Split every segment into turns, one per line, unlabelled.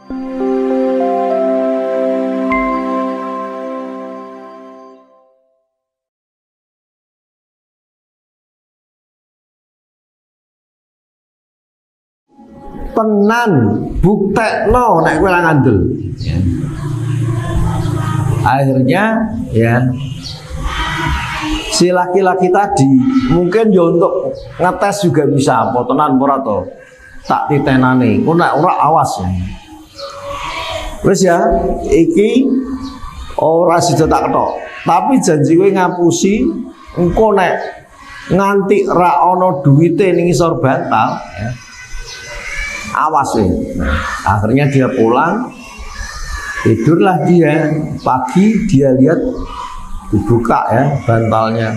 Tenan buktekno nek kowe ora ngandel. Akhirnya ya si laki-laki tadi mungkin ya untuk ngetes juga bisa apa tenan ora to. Tak titenane, kok nek ora awas ya. Wis ya, iki ora sida tak ketok. Tapi janji kowe ngapusi engko nek nganti ra ana duwite ning isor bantal ya. Awas ya. Nah, akhirnya dia pulang, tidurlah dia. Pagi dia lihat dibuka ya bantalnya.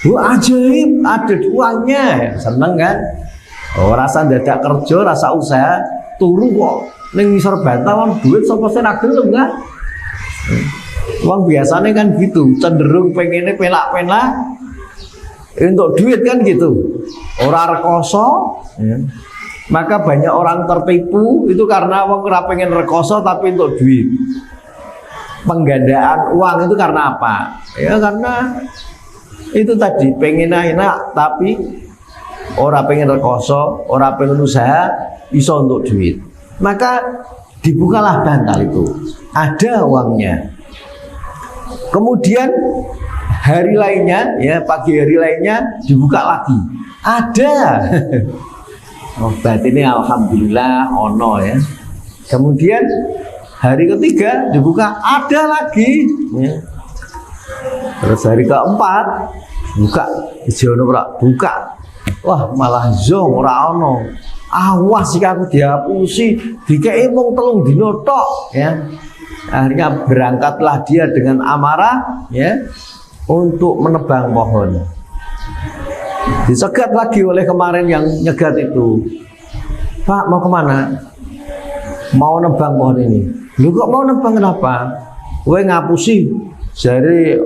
Bu, ajaib, ada uangnya. Seneng kan? Oh, rasa dadak kerja, rasa usaha turu kok ning ngisor bantal duit sapa sing ra gelem kan? Wong biasanya kan gitu, cenderung pengennya pelak-pelak untuk duit kan gitu. Ora rekoso ya. Maka banyak orang tertipu itu karena wong ora pengen rekoso tapi untuk duit. Penggandaan uang itu karena apa? Ya karena itu tadi pengen enak tapi ora pengen rekoso, ora pengen usaha, bisa untuk duit. Maka dibukalah bantal itu. Ada uangnya. Kemudian hari lainnya ya pagi hari lainnya dibuka lagi. Ada. Oh, berarti ini alhamdulillah ono ya. Kemudian hari ketiga dibuka ada lagi ya. Terus hari keempat buka ijono ora buka. Wah, malah zong ora ono. Awas jika aku dihapusi dikei mung 3 dina tok ya. Akhirnya berangkatlah dia dengan amarah ya untuk menebang pohon. Dicegat lagi oleh kemarin yang nyegat itu. Pak, mau kemana? Mau nebang pohon ini. Lu kok mau nebang kenapa? Kowe ngapusi jare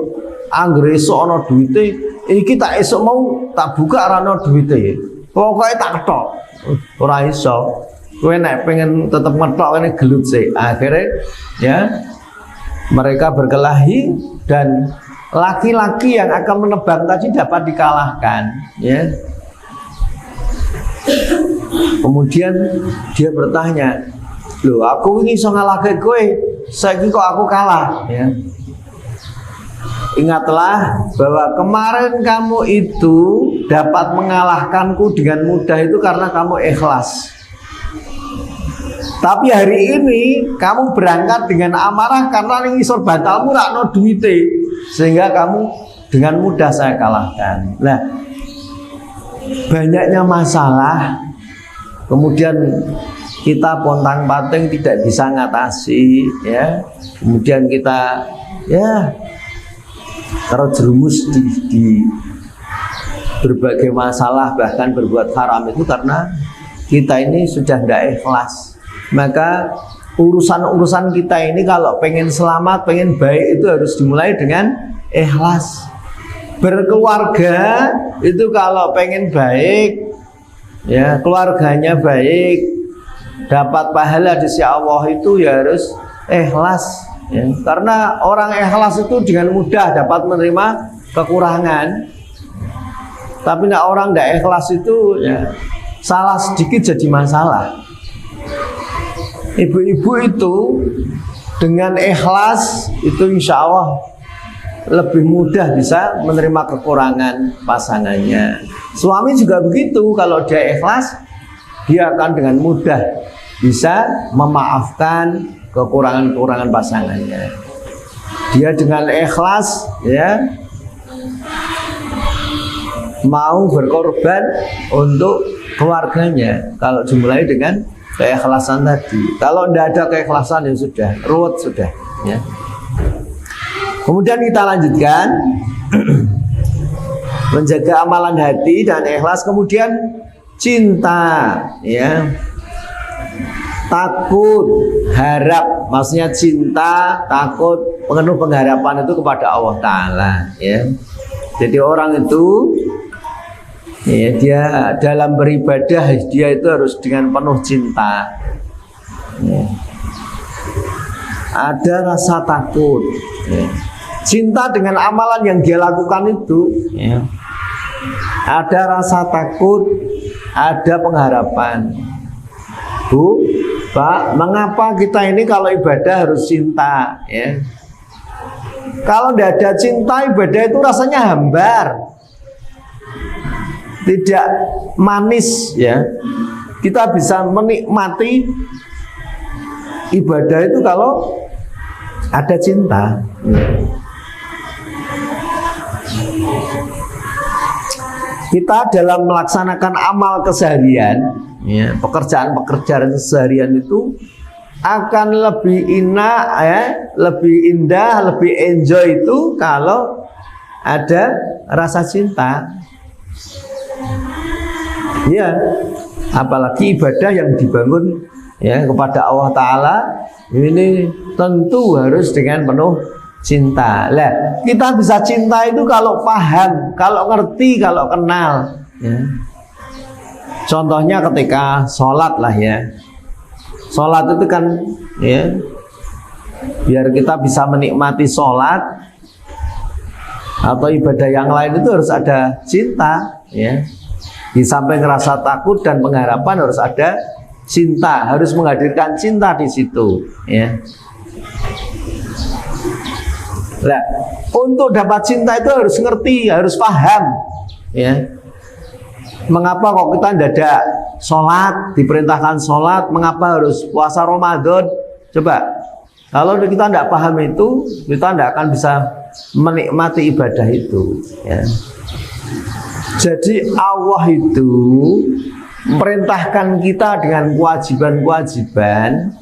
anggere esuk ana duwite, iki tak esuk mau tak buka ora ana duwite. Pokoke tak ketok. Ora iso. Kowe nek pengen tetep ngetok kene gelut sih. Akhirnya ya mereka berkelahi dan laki-laki yang akan menebang tadi dapat dikalahkan ya. Kemudian dia bertanya, loh aku ini iso ngalahke kowe, saiki kok aku kalah ya. Ingatlah bahwa kemarin kamu itu dapat mengalahkanku dengan mudah itu karena kamu ikhlas. Tapi hari ini kamu berangkat dengan amarah karena ning isor bantalmu ra ono duwite, sehingga kamu dengan mudah saya kalahkan. Nah, banyaknya masalah, kemudian kita pontang-panting tidak bisa ngatasi, ya. Kemudian kita ya terjerumus di berbagai masalah, bahkan berbuat haram itu karena kita ini sudah tidak ikhlas. Maka urusan-urusan kita ini kalau pengen selamat, pengen baik itu harus dimulai dengan ikhlas. Berkeluarga itu kalau pengen baik, ya keluarganya baik, dapat pahala di sisi Allah itu ya harus ikhlas. Ya. Karena orang ikhlas itu dengan mudah dapat menerima kekurangan. Tapi nah, orang tidak ikhlas itu ya salah sedikit jadi masalah. Ibu-ibu itu dengan ikhlas itu insya Allah lebih mudah bisa menerima kekurangan pasangannya. Suami juga begitu, kalau dia ikhlas dia akan dengan mudah bisa memaafkan kekurangan-kekurangan pasangannya. Dia dengan ikhlas ya mau berkorban untuk keluarganya kalau dimulai dengan keikhlasan tadi. Kalau tidak ada keikhlasan ya sudah ruwet sudah ya. Kemudian kita lanjutkan menjaga amalan hati dan ikhlas. Kemudian cinta ya, takut, harap, maksudnya cinta, takut, penuh pengharapan itu kepada Allah Ta'ala ya. Jadi orang itu ya, dia dalam beribadah dia itu harus dengan penuh cinta ya. ada rasa takut, ya. Cinta dengan amalan yang dia lakukan itu, ya. Ada rasa takut, ada pengharapan. Bu, Pak, mengapa kita ini kalau ibadah harus cinta, ya? Kalau tidak ada cinta, ibadah itu rasanya hambar, tidak manis, ya. Kita bisa menikmati ibadah itu kalau ada cinta. Kita dalam melaksanakan amal keseharian, ya, pekerjaan-pekerjaan seharian itu akan lebih enak, ya, lebih indah, lebih enjoy itu kalau ada rasa cinta. Ya, apalagi ibadah yang dibangun, ya, kepada Allah Ta'ala ini tentu harus dengan penuh cinta. Lah, kita bisa cinta itu kalau paham, kalau ngerti, kalau kenal, ya. Contohnya ketika sholat lah, ya. Sholat itu kan, ya, biar kita bisa menikmati sholat atau ibadah yang lain itu harus ada cinta, ya. Di samping rasa takut dan pengharapan harus ada cinta, harus menghadirkan cinta di situ, ya. Nah, untuk dapat cinta itu harus ngerti, harus paham, ya. Mengapa kok kita tidak ada sholat, diperintahkan sholat, mengapa harus puasa Ramadan? Coba, kalau kita tidak paham itu, kita tidak akan bisa menikmati ibadah itu, ya. Jadi Allah itu memerintahkan kita dengan kewajiban-kewajiban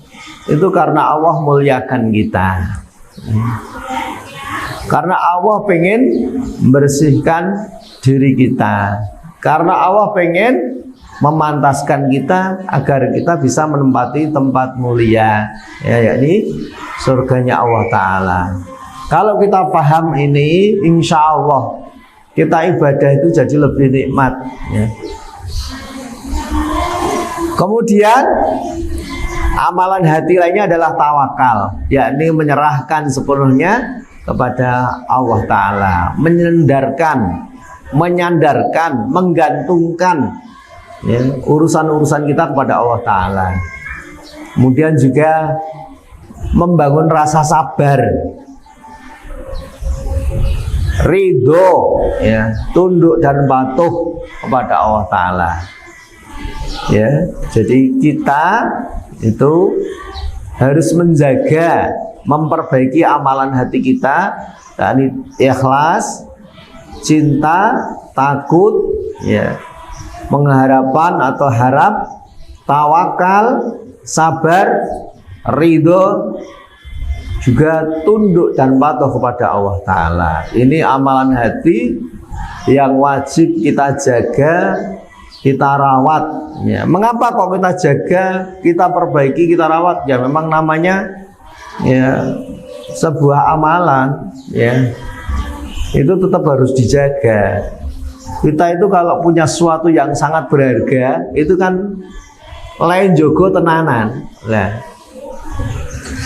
itu karena Allah muliakan kita. Karena Allah pengen membersihkan diri kita. Karena Allah pengen memantaskan kita agar kita bisa menempati tempat mulia, ya, yakni surganya Allah Ta'ala. Kalau kita paham ini, insya Allah kita ibadah itu jadi lebih nikmat, ya. Kemudian amalan hati lainnya adalah tawakal, yakni menyerahkan sepenuhnya kepada Allah Ta'ala, menyandarkan, menggantungkan, ya, urusan-urusan kita kepada Allah Ta'ala. Kemudian juga membangun rasa sabar, ridho, ya, tunduk dan patuh kepada Allah Ta'ala, ya. Jadi kita itu harus menjaga, memperbaiki amalan hati kita, yakni ikhlas, cinta, takut, ya, pengharapan atau harap, tawakal, sabar, ridho, juga tunduk dan patuh kepada Allah Ta'ala. Ini amalan hati yang wajib kita jaga, kita rawat, ya. Mengapa kok kita jaga, kita perbaiki, kita rawat? Ya memang namanya, ya, sebuah amalan, ya, itu tetap harus dijaga. Kita itu kalau punya sesuatu yang sangat berharga, itu kan lain jogo tenanan. Nah,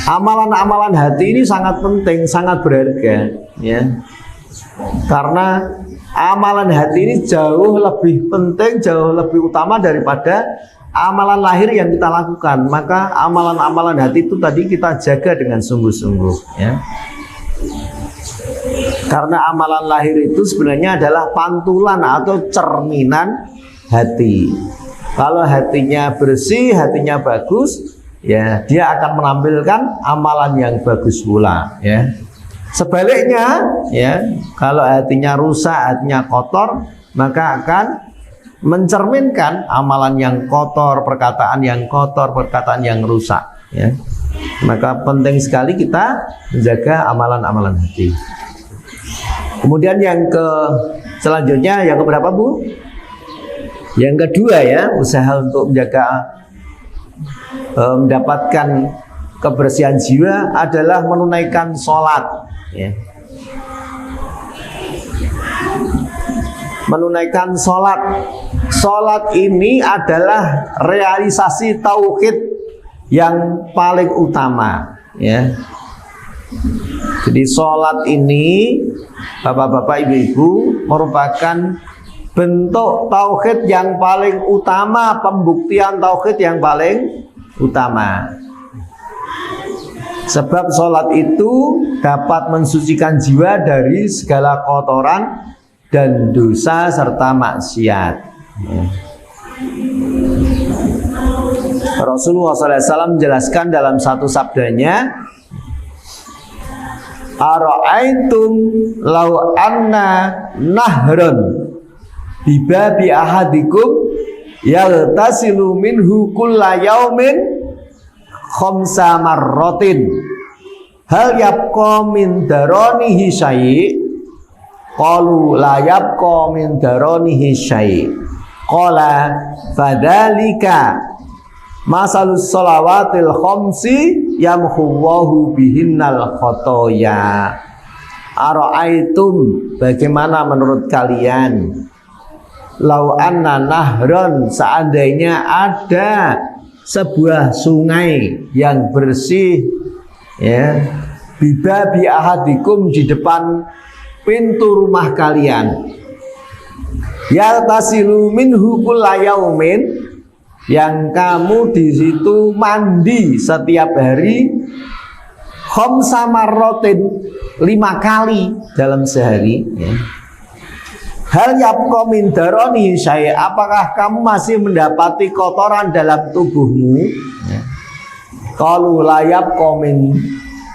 amalan-amalan hati ini sangat penting, sangat berharga, ya. Karena amalan hati ini jauh lebih penting, jauh lebih utama daripada amalan lahir yang kita lakukan. Maka amalan-amalan hati itu tadi kita jaga dengan sungguh-sungguh, ya. Karena amalan lahir itu sebenarnya adalah pantulan atau cerminan hati. Kalau hatinya bersih, hatinya bagus, ya, dia akan menampilkan amalan yang bagus pula, ya. Sebaliknya, ya, kalau hatinya rusak, hatinya kotor, maka akan mencerminkan amalan yang kotor, perkataan yang kotor, perkataan yang rusak, ya. Maka penting sekali kita menjaga amalan-amalan hati. Kemudian yang selanjutnya yang keberapa, Bu? Yang kedua, ya, usaha untuk menjaga mendapatkan kebersihan jiwa adalah menunaikan sholat, ya. Menunaikan sholat. Sholat ini adalah realisasi tauhid yang paling utama, ya. Jadi sholat ini bapak-bapak ibu-ibu merupakan bentuk tauhid yang paling utama, pembuktian tauhid yang paling utama. Sebab sholat itu dapat mensucikan jiwa dari segala kotoran dan dosa serta maksiat. Rasulullah SAW menjelaskan dalam satu sabdanya, ara'aitum law anna nahran bibabi ahadikum yaghtasilu minhu kulla yaumin khamsa marratin hal yabqa min daranihi syai'. Qalu la yabqa min daranihi syai'. Qala fadzalika masalus shalawatil khamsi yamhullahu bihinnal khotoya. Ara'aitum, bagaimana menurut kalian, lau anna nahron, seandainya ada sebuah sungai yang bersih, ya, bibabi ahadikum, di depan pintu rumah kalian, yaltasilu minhu kulla yaumin, yang kamu di situ mandi setiap hari, khamsa marratin, 5 kali dalam sehari, ya. Hal yabqa min darani syai', apakah kamu masih mendapati kotoran dalam tubuhmu? Qalu la yabqa min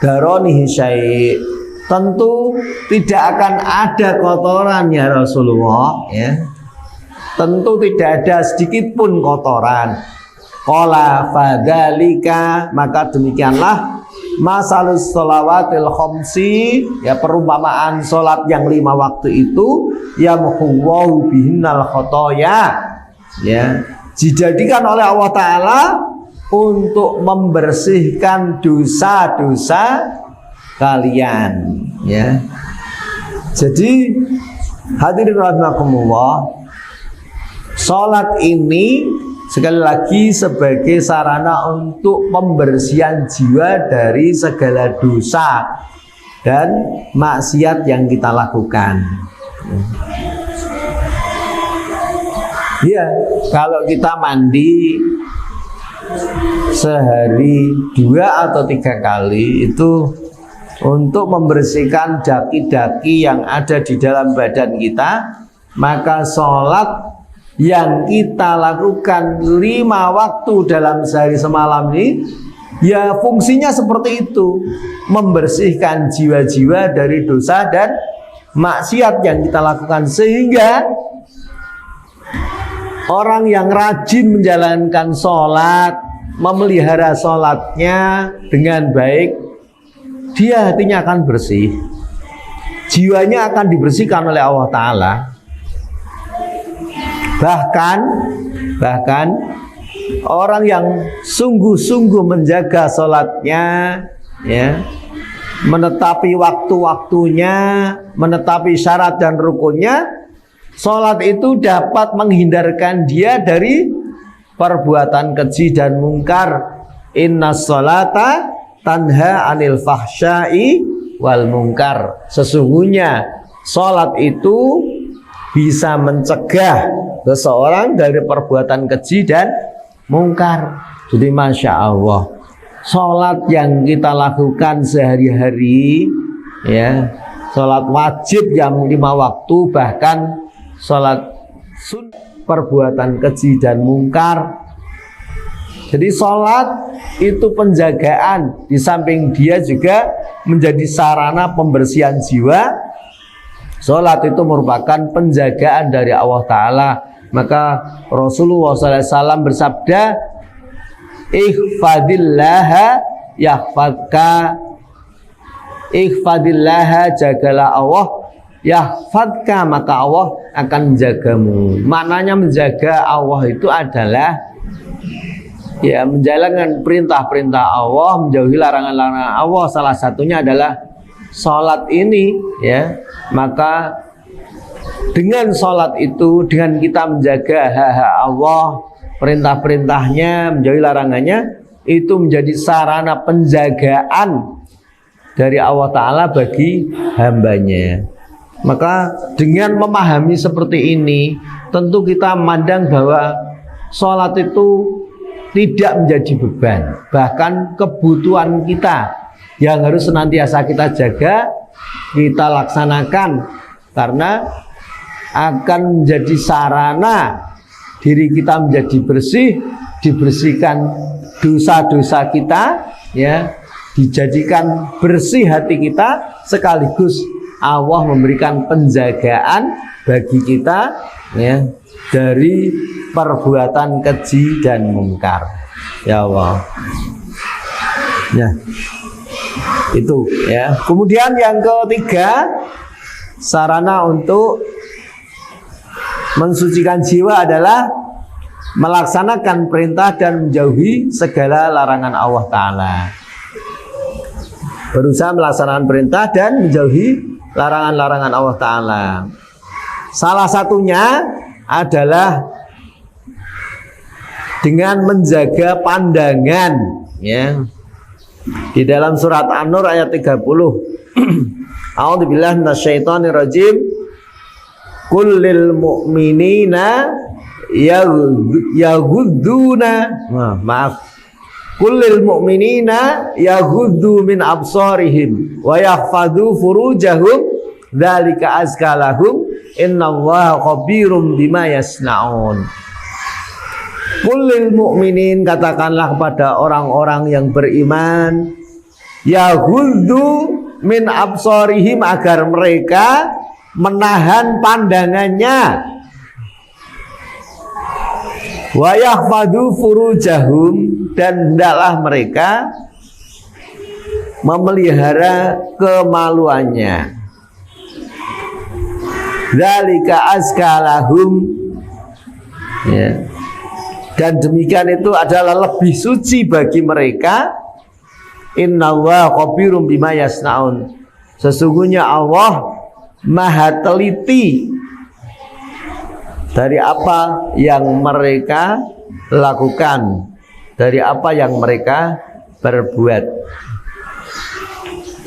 darani syai', tentu tidak akan ada kotoran ya Rasulullah, ya. Tentu tidak ada sedikit pun kotoran. Qala fadzalika, maka demikianlah masalus sholawatil khamsi, ya, perumpamaan sholat yang 5 waktu itu, yamhullahu bihinnal khotoya, ya, dijadikan oleh Allah Ta'ala untuk membersihkan dosa-dosa kalian, ya. Jadi hadirin rahimakumullah, sholat ini sekali lagi sebagai sarana untuk pembersihan jiwa dari segala dosa dan maksiat yang kita lakukan. Ya, kalau kita mandi sehari 2 atau 3 kali itu untuk membersihkan daki-daki yang ada di dalam badan kita, maka sholat yang kita lakukan 5 waktu dalam sehari semalam ini, ya, fungsinya seperti itu, membersihkan jiwa-jiwa dari dosa dan maksiat yang kita lakukan, sehingga orang yang rajin menjalankan sholat, memelihara sholatnya dengan baik, dia hatinya akan bersih, jiwanya akan dibersihkan oleh Allah Ta'ala. Bahkan orang yang sungguh-sungguh menjaga sholatnya, ya, menetapi waktu-waktunya, menetapi syarat dan rukunnya, sholat itu dapat menghindarkan dia dari perbuatan keji dan mungkar. Inna sholata tanha anil fahsyai wal mungkar. Sesungguhnya sholat itu bisa mencegah seseorang dari perbuatan keji dan mungkar. Jadi Masya Allah, sholat yang kita lakukan sehari-hari, ya, sholat wajib yang 5 waktu, bahkan sholat sunnah, perbuatan keji dan mungkar. Jadi sholat itu penjagaan, di samping dia juga menjadi sarana pembersihan jiwa. Sholat itu merupakan penjagaan dari Allah Ta'ala. Maka Rasulullah SAW bersabda, ihfadillaha yahfadka, ihfadillaha, jagalah Allah, yahfadka, maka Allah akan menjagamu. Maknanya menjaga Allah itu adalah, ya, menjalankan perintah-perintah Allah, menjauhi larangan-larangan Allah. Salah satunya adalah sholat ini, ya. Maka dengan sholat itu, dengan kita menjaga hak-hak Allah, perintah-perintahnya, menjauhi larangannya, itu menjadi sarana penjagaan dari Allah Ta'ala bagi hambanya. Maka dengan memahami seperti ini, tentu kita memandang bahwa sholat itu tidak menjadi beban, bahkan kebutuhan kita yang harus senantiasa kita jaga, kita laksanakan, karena akan menjadi sarana diri kita menjadi bersih, dibersihkan dosa-dosa kita, ya, dijadikan bersih hati kita, sekaligus Allah memberikan penjagaan bagi kita, ya, dari perbuatan keji dan mungkar. Ya Allah. Ya. Itu, ya. Kemudian yang ketiga, sarana untuk mensucikan jiwa adalah melaksanakan perintah dan menjauhi segala larangan Allah Ta'ala. Berusaha melaksanakan perintah dan menjauhi larangan-larangan Allah Ta'ala. Salah satunya adalah dengan menjaga pandangan, ya. Di dalam surat An-Nur ayat 30. A'udzubillahi minasyaitonirrajim. Kullil mu'minina yaghudduna, kullil mu'minina yaghuddu min absarihim wa yahfadhu furujahum dzalika azka lahum innallaha khabirum bima yasnaun. Kullil mu'minin, katakanlah kepada orang-orang yang beriman, yaghuddu min absarihim, agar mereka menahan pandangannya, wa yahfadhu furujahum, dan hendaklah mereka memelihara kemaluannya. Dzalika azka lahum, ya. Dan demikian itu adalah lebih suci bagi mereka. Innallaha khabirum bima yasnaun. Sesungguhnya Allah Maha teliti dari apa yang mereka lakukan, dari apa yang mereka berbuat.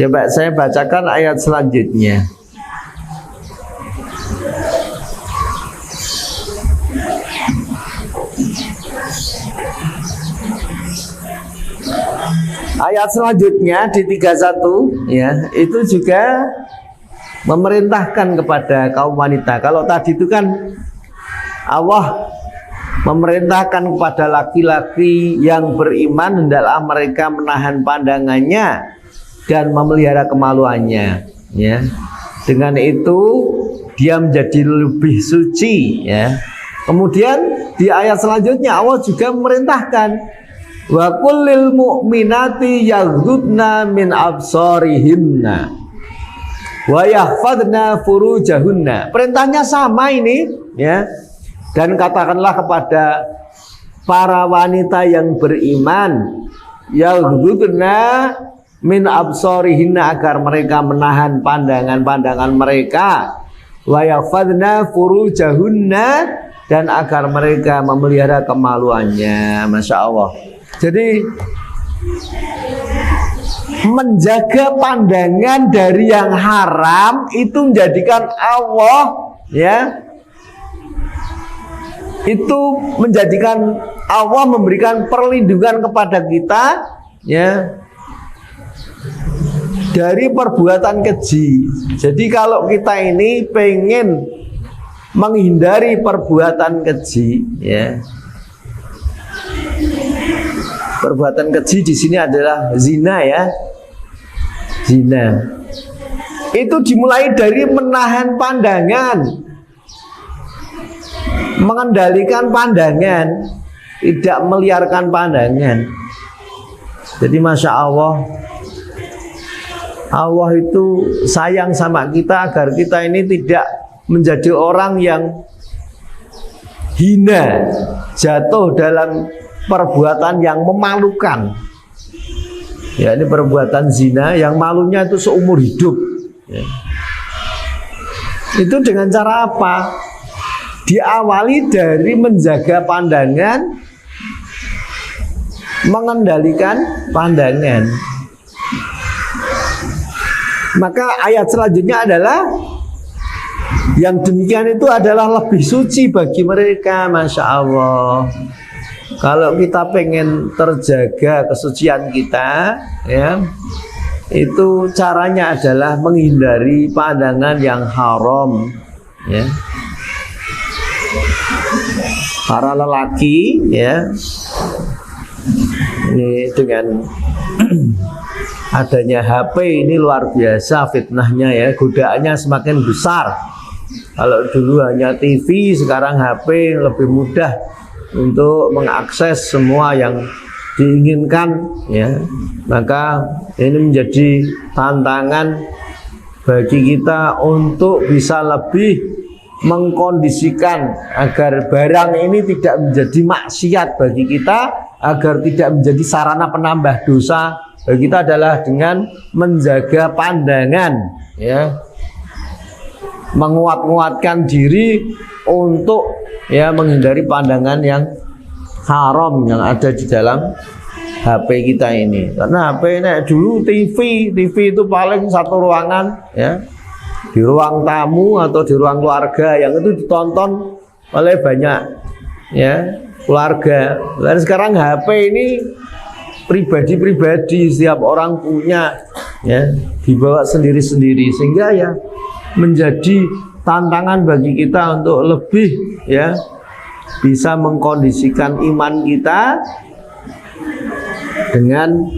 Coba saya bacakan ayat selanjutnya. Ayat selanjutnya di 31, ya, itu juga memerintahkan kepada kaum wanita. Kalau tadi itu kan Allah memerintahkan kepada laki-laki yang beriman, hendaklah mereka menahan pandangannya dan memelihara kemaluannya, ya. Dengan itu dia menjadi lebih suci, ya. Kemudian di ayat selanjutnya Allah juga memerintahkan, wa kullil mu'minati yaghdudna min absarihinna wa yahfadna furujahunna. Perintahnya sama ini, ya. Dan katakanlah kepada para wanita yang beriman, yaghdudna min absarihinna, agar mereka menahan pandangan-pandangan mereka, wa yahfadna furujahunna, dan agar mereka memelihara kemaluannya. Masya Allah. Jadi menjaga pandangan dari yang haram itu menjadikan Allah, ya, itu menjadikan Allah memberikan perlindungan kepada kita, ya, dari perbuatan keji. Jadi kalau kita ini pengen menghindari perbuatan keji, ya. Perbuatan keji di sini adalah zina, ya. Zina. Itu dimulai dari menahan pandangan, mengendalikan pandangan, tidak meliarkan pandangan. Jadi Masya Allah, Allah itu sayang sama kita agar kita ini tidak menjadi orang yang hina, jatuh dalam perbuatan yang memalukan. Ya, ini perbuatan zina yang malunya itu seumur hidup, ya. Itu dengan cara apa? Diawali dari menjaga pandangan, mengendalikan pandangan. Maka ayat selanjutnya adalah yang demikian itu adalah lebih suci bagi mereka. Masya Allah. Kalau kita pengen terjaga kesucian kita, ya, itu caranya adalah menghindari pandangan yang haram, ya. Para lelaki, ya, ini dengan adanya HP ini luar biasa fitnahnya, ya, godaannya semakin besar. Kalau dulu hanya TV, sekarang HP lebih mudah untuk mengakses semua yang diinginkan, ya. Maka ini menjadi tantangan bagi kita untuk bisa lebih mengkondisikan agar barang ini tidak menjadi maksiat bagi kita, agar tidak menjadi sarana penambah dosa bagi kita, adalah dengan menjaga pandangan, ya, menguat-nguatkan diri untuk, ya, menghindari pandangan yang haram yang ada di dalam HP kita ini. Karena HP ini dulu TV itu paling satu ruangan, ya, di ruang tamu atau di ruang keluarga, yang itu ditonton oleh banyak, ya, keluarga. Dan sekarang HP ini pribadi-pribadi, setiap orang punya, ya, dibawa sendiri-sendiri, sehingga ya menjadi tantangan bagi kita untuk lebih, ya, bisa mengkondisikan iman kita dengan,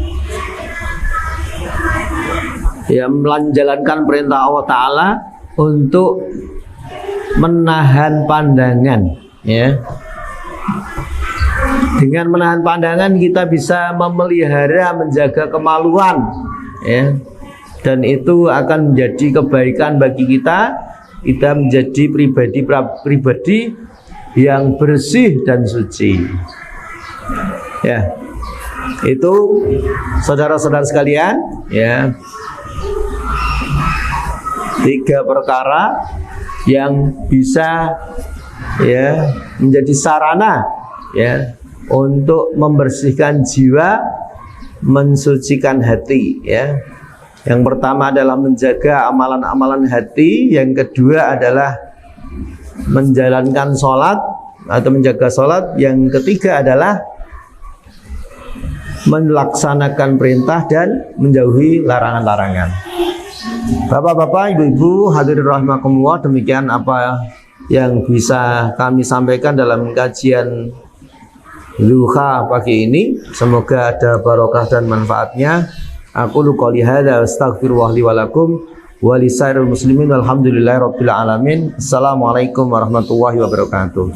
ya, menjalankan perintah Allah Ta'ala untuk menahan pandangan, ya. Dengan menahan pandangan kita bisa memelihara, menjaga kemaluan, ya, dan itu akan menjadi kebaikan bagi kita. Kita menjadi pribadi yang bersih dan suci, ya. Itu saudara-saudara sekalian, ya, 3 perkara yang bisa, ya, menjadi sarana, ya, untuk membersihkan jiwa, mensucikan hati, ya. Yang pertama adalah menjaga amalan-amalan hati, yang kedua adalah menjalankan sholat atau menjaga sholat, yang ketiga adalah melaksanakan perintah dan menjauhi larangan-larangan. Bapak-bapak, ibu-ibu, hadirin rahimakumullah, demikian apa yang bisa kami sampaikan dalam kajian duha pagi ini. Semoga ada barokah dan manfaatnya. Aku qouli hadza astaghfirullah li wa lakum wa lisairil muslimin walhamdulillahirabbil alamin. Assalamualaikum warahmatullahi wabarakatuh.